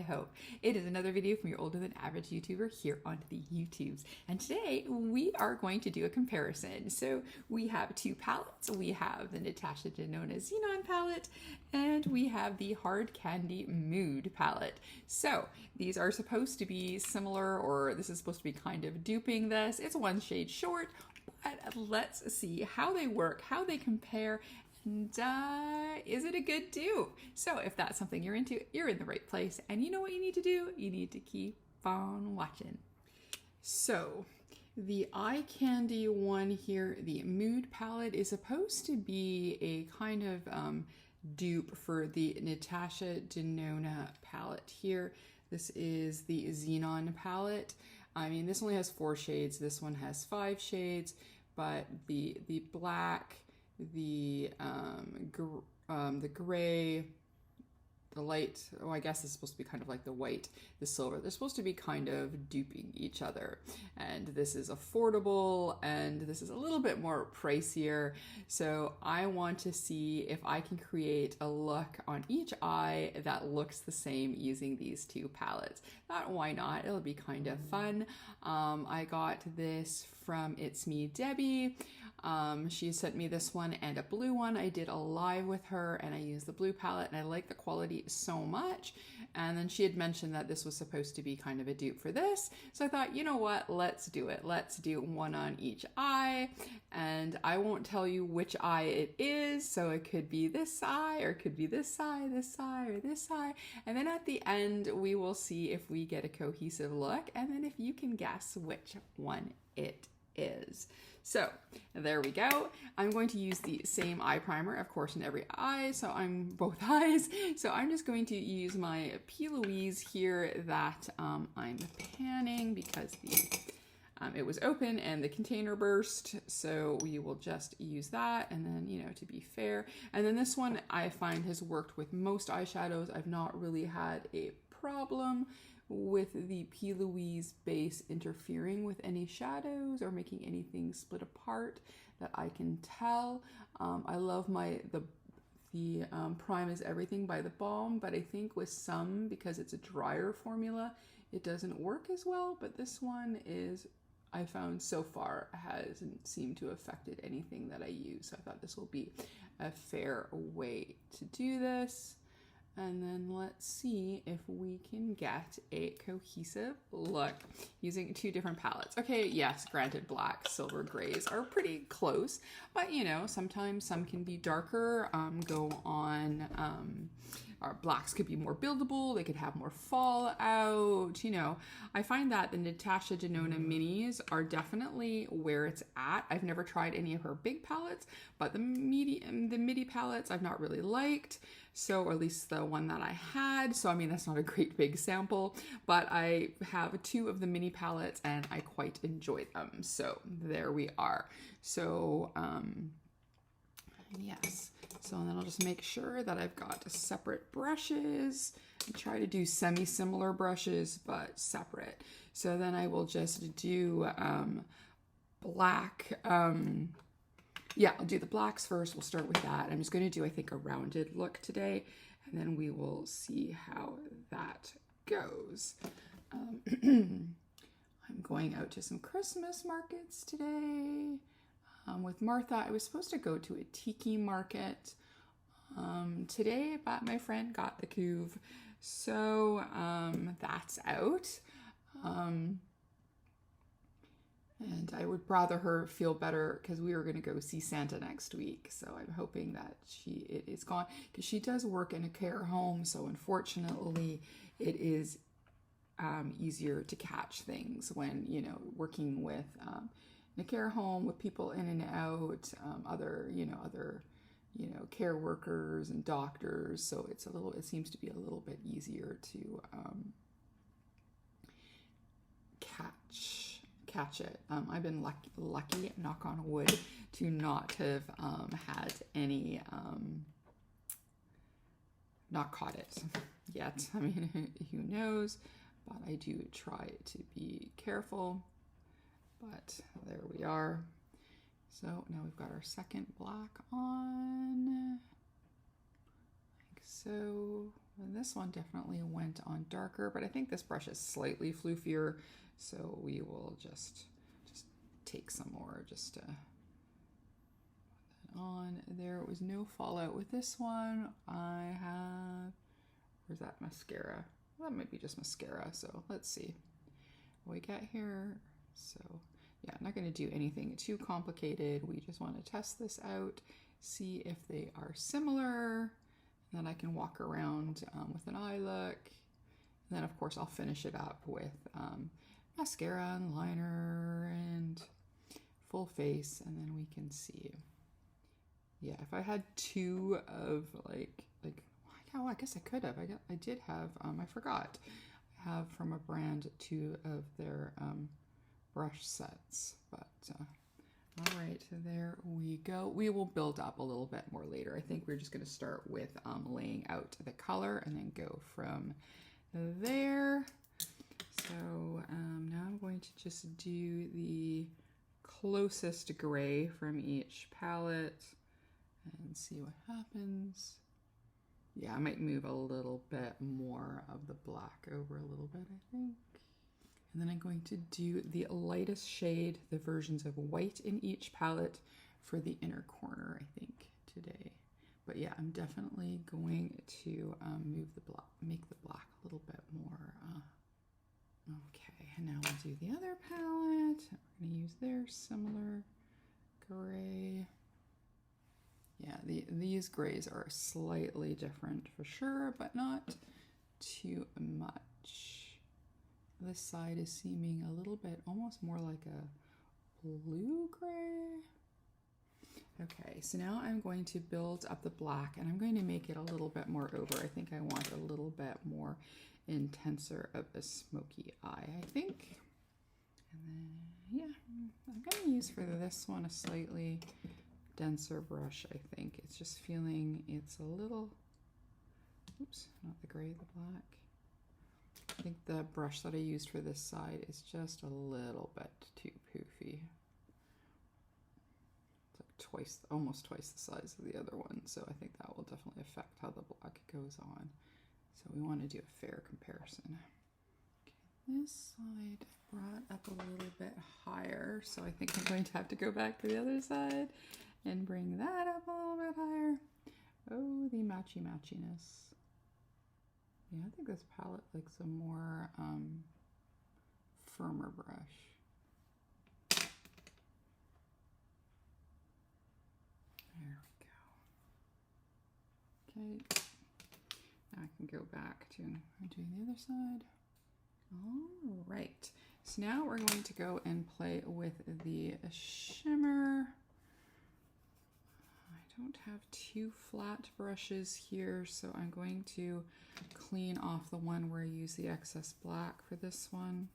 hope. It is another video from your older than average YouTuber here on the YouTubes. And today we are going to do a comparison. So we have two palettes. We have the Natasha Denona Xenon palette and we have the Hard Candy Mood palette. So these are supposed to be similar, or this is supposed to be kind of duping this. It's one shade short, but let's see how they work, how they compare, and is it a good dupe? So if that's something you're into, you're in the right place. And you know what you need to do? You need to keep on watching. So the eye candy one here, the Mood palette, is supposed to be a kind of dupe for the Natasha Denona palette here. This is the Xenon palette. I mean, this only has 4 shades. This one has 5 shades, but the black, the gray, the light, oh, I guess it's supposed to be kind of like the white, the silver. They're supposed to be kind of duping each other. And this is affordable and this is a little bit more pricier. So I want to see if I can create a look on each eye that looks the same using these two palettes. Why not? It'll be kind of fun. I got this from It's Me Debbie. She sent me this one and a blue one. I did a live with her and I used the blue palette and I like the quality so much. And then she had mentioned that this was supposed to be kind of a dupe for this. So I thought, you know what, let's do it. Let's do one on each eye. And I won't tell you which eye it is. So it could be this eye, or it could be this eye, or this eye. And then at the end, we will see if we get a cohesive look. And then if you can guess which one it is. So there we go. I'm going to use the same eye primer, of course, in every eye. So I'm both eyes. So I'm just going to use my P. Louise here that I'm panning because it was open and the container burst. So we will just use that. And then, you know, to be fair. And then this one I find has worked with most eyeshadows. I've not really had a problem with the P. Louise base interfering with any shadows or making anything split apart that I can tell. I love the Prime is Everything by the Balm, but I think with some, because it's a drier formula, it doesn't work as well. But this one is, I found so far, hasn't seemed to have affected anything that I use. So I thought this will be a fair way to do this. And then let's see if we can get a cohesive look using 2 different palettes. Okay, yes, granted, black, silver, grays are pretty close, but you know, sometimes some can be darker, go on, or blacks could be more buildable, they could have more fallout, you know. I find that the Natasha Denona minis are definitely where it's at. I've never tried any of her big palettes, but the midi palettes I've not really liked. So, or at least the one that I had. So, I mean, that's not a great big sample, but I have 2 of the mini palettes and I quite enjoy them. So there we are. So, yes. So then I'll just make sure that I've got separate brushes and try to do semi-similar brushes, but separate. So then I will just do black. Yeah, I'll do the blacks first. We'll start with that. I'm just going to do, I think, a rounded look today, and then we will see how that goes. I'm going out to some Christmas markets today with Martha. I was supposed to go to a tiki market today, but my friend got the couve, so that's out. And I would rather her feel better because we were going to go see Santa next week. So I'm hoping that it is gone, because she does work in a care home. So unfortunately, it is easier to catch things when, you know, working with in a care home with people in and out, other care workers and doctors. So it seems to be a little bit easier to catch it. I've been lucky, knock on wood, to not have had any, not caught it yet. I mean, who knows, but I do try to be careful, but there we are. So now we've got our second black on, like so. And this one definitely went on darker, but I think this brush is slightly floofier, so we will just take some more just to put that on. There was no fallout with this one. I have, where's that mascara? Well, that might be just mascara, so let's see what we get here. So yeah, I'm not going to do anything too complicated. We just want to test this out, see if they are similar. And then I can walk around with an eye look. And then of course I'll finish it up with mascara and liner and full face, and then we can see. Yeah, if I had two of like oh, I guess I could have. I did have, I forgot. I have from a brand two of their brush sets, but all right, there we go. We will build up a little bit more later. I think we're just going to start with laying out the color and then go from there. So now I'm going to just do the closest gray from each palette and see what happens. Yeah, I might move a little bit more of the black over a little bit, I think. And then I'm going to do the lightest shade, the versions of white in each palette for the inner corner, I think, today. But yeah, I'm definitely going to move the black, make the black a little bit more. Okay, and now we'll do the other palette. We're going to use their similar gray. Yeah, these grays are slightly different for sure, but not too much. This side is seeming a little bit almost more like a blue gray. Okay, so now I'm going to build up the black and I'm going to make it a little bit more over. I think I want a little bit more intenser of a smoky eye, I think. And then, yeah, I'm going to use for this one a slightly denser brush, I think. It's just feeling it's a little, oops, not the gray, the black. I think the brush that I used for this side is just a little bit too poofy. It's like twice, almost twice the size of the other one, so I think that will definitely affect how the black goes on. So we want to do a fair comparison. Okay, this side I brought up a little bit higher, so I think I'm going to have to go back to the other side and bring that up a little bit higher. Oh, the matchy-matchiness. Yeah, I think this palette likes a more firmer brush. There we go. Okay, now I can go back to doing the other side. All right, so now we're going to go and play with the shimmer. I don't have two flat brushes here, so I'm going to clean off the one where I use the excess black for this one.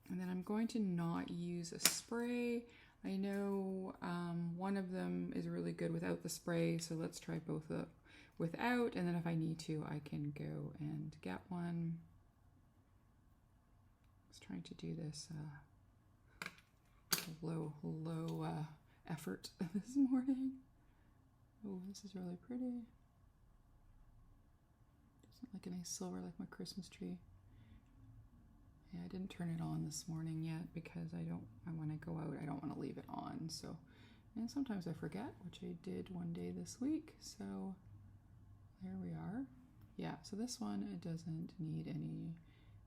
And then I'm going to not use a spray. I know one of them is really good without the spray, so let's try both without, and then if I need to, I can go and get one. I was trying to do this low effort this morning. Oh, this is really pretty. Doesn't like a nice silver like my Christmas tree. Yeah, I didn't turn it on this morning yet because when I go out, I don't want to leave it on. So, and sometimes I forget, which I did one day this week. So there we are. Yeah, so this one, it doesn't need any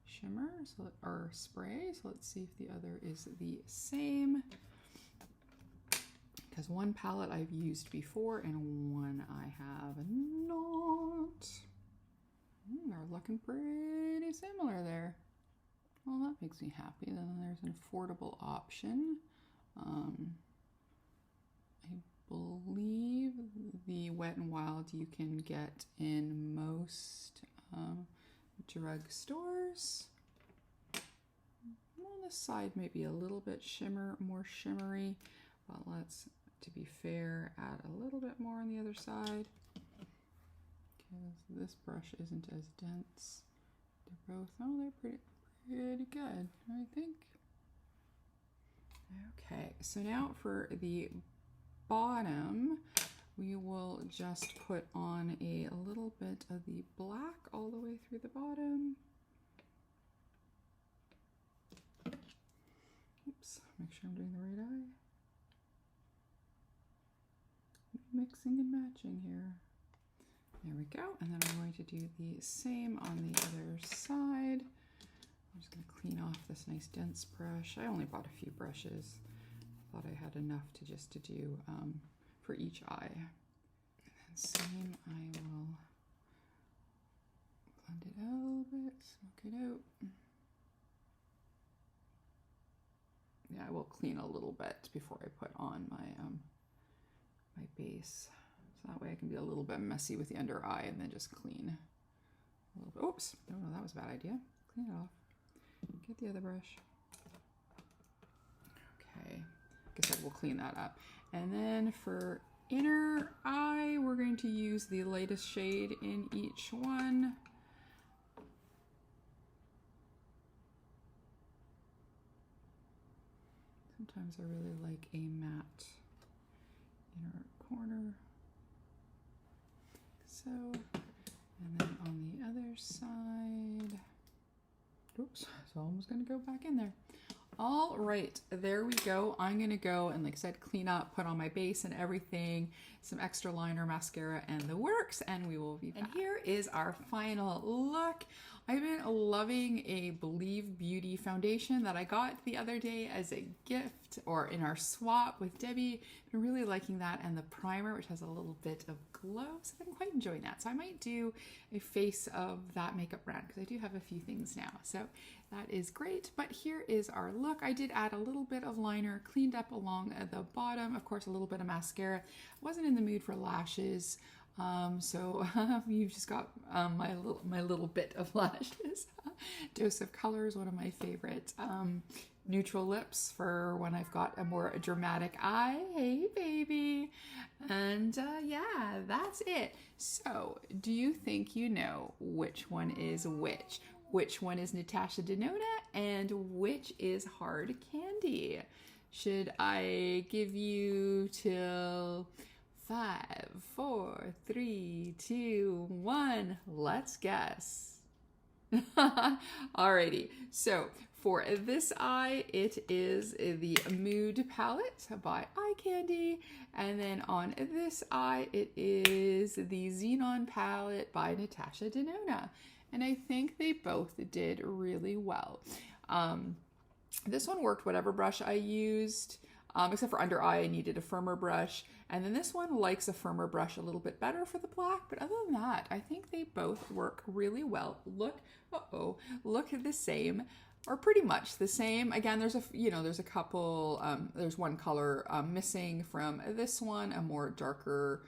shimmer or spray. So let's see if the other is the same. Because one palette I've used before and one I have not. They're looking pretty similar there. Well, that makes me happy. Then there's an affordable option. I believe the Wet n Wild you can get in most drug stores. Well, this side may be a little bit more shimmery, but let's, to be fair, add a little bit more on the other side because this brush isn't as dense. They're both, oh, they're pretty good, I think. Okay, so now for the bottom, we will just put on a little bit of the black all the way through the bottom. Oops, make sure I'm doing the right eye. Mixing and matching here. There we go. And then I'm going to do the same on the other side. I'm just going to clean off this nice dense brush. I only bought a few brushes. Thought I had enough to do for each eye. And then same, I will blend it out a little bit, smoke it out. Yeah, I will clean a little bit before I put on my my base. So that way I can be a little bit messy with the under eye and then just clean a little bit. Oops, no, that was a bad idea. Clean it off. Get the other brush. Okay, I guess I will clean that up. And then for inner eye, we're going to use the lightest shade in each one. Sometimes I really like a matte inner corner. So, and then on the other side, oops, so I almost gonna go back in there. All right, there we go. I'm gonna go and, like I said, clean up, put on my base and everything, some extra liner, mascara, and the works, and we will be back. And here is our final look. I've been loving a Believe Beauty foundation that I got the other day as a gift or in our swap with Debbie. Been really liking that, and the primer, which has a little bit of glow, so I've been quite enjoying that. So I might do a face of that makeup brand because I do have a few things now. So that is great, but here is our look. I did add a little bit of liner, cleaned up along at the bottom, of course a little bit of mascara. I wasn't in the mood for lashes, so you've just got my little bit of lashes. Dose of Color is one of my favorite neutral lips for when I've got a more dramatic eye. Hey baby. And yeah, that's it. So do you think you know which one is which? Which one is Natasha Denona and which is Hard Candy? Should I give you till 5, 4, 3, 2, 1? Let's guess. Alrighty, so for this eye, it is the Mood palette by Eye Candy, and then on this eye, it is the Xenon palette by Natasha Denona. And I think they both did really well. This one worked whatever brush I used, except for under eye, I needed a firmer brush. And then this one likes a firmer brush a little bit better for the black. But other than that, I think they both work really well. Look the same, or pretty much the same. Again, there's a couple, there's one color missing from this one, a more darker,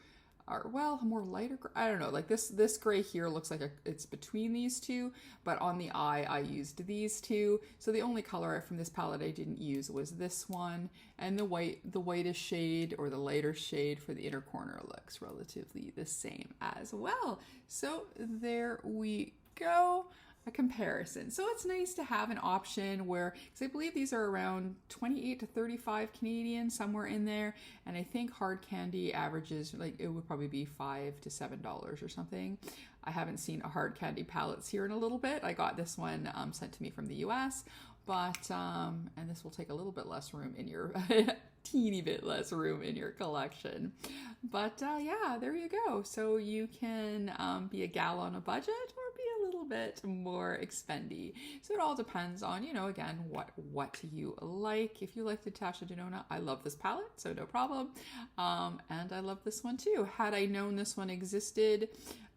or a more lighter, I don't know, like this gray here looks like it's between these two, but on the eye I used these two. So the only color from this palette I didn't use was this one, and the whitest shade or the lighter shade for the inner corner looks relatively the same as well. So there we go. A comparison. So it's nice to have an option where, because I believe these are around 28 to 35 Canadian, somewhere in there, and I think Hard Candy averages, like, it would probably be $5 to $7 or something. I haven't seen a Hard Candy palettes here in a little bit. I got this one sent to me from the US, but and this will take a little bit less room in your teeny bit less room in your collection. But yeah, there you go. So you can be a gal on a budget or be a little bit more expendy. So it all depends on, again, what you like. If you like Natasha Denona, I love this palette, so no problem. And I love this one too. Had I known this one existed,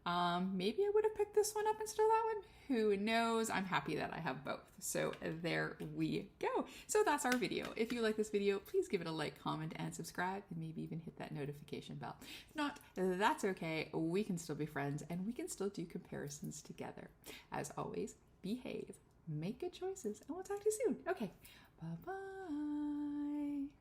maybe I would have picked this one up instead of that one. Who knows? I'm happy that I have both. So there we go. So that's our video. If you like this video, please give it a like, comment, and subscribe, and maybe even hit that notification bell. If not, that's okay. We can still be friends, and we can still do comparisons together. As always, behave, make good choices, and we'll talk to you soon. Okay, bye-bye.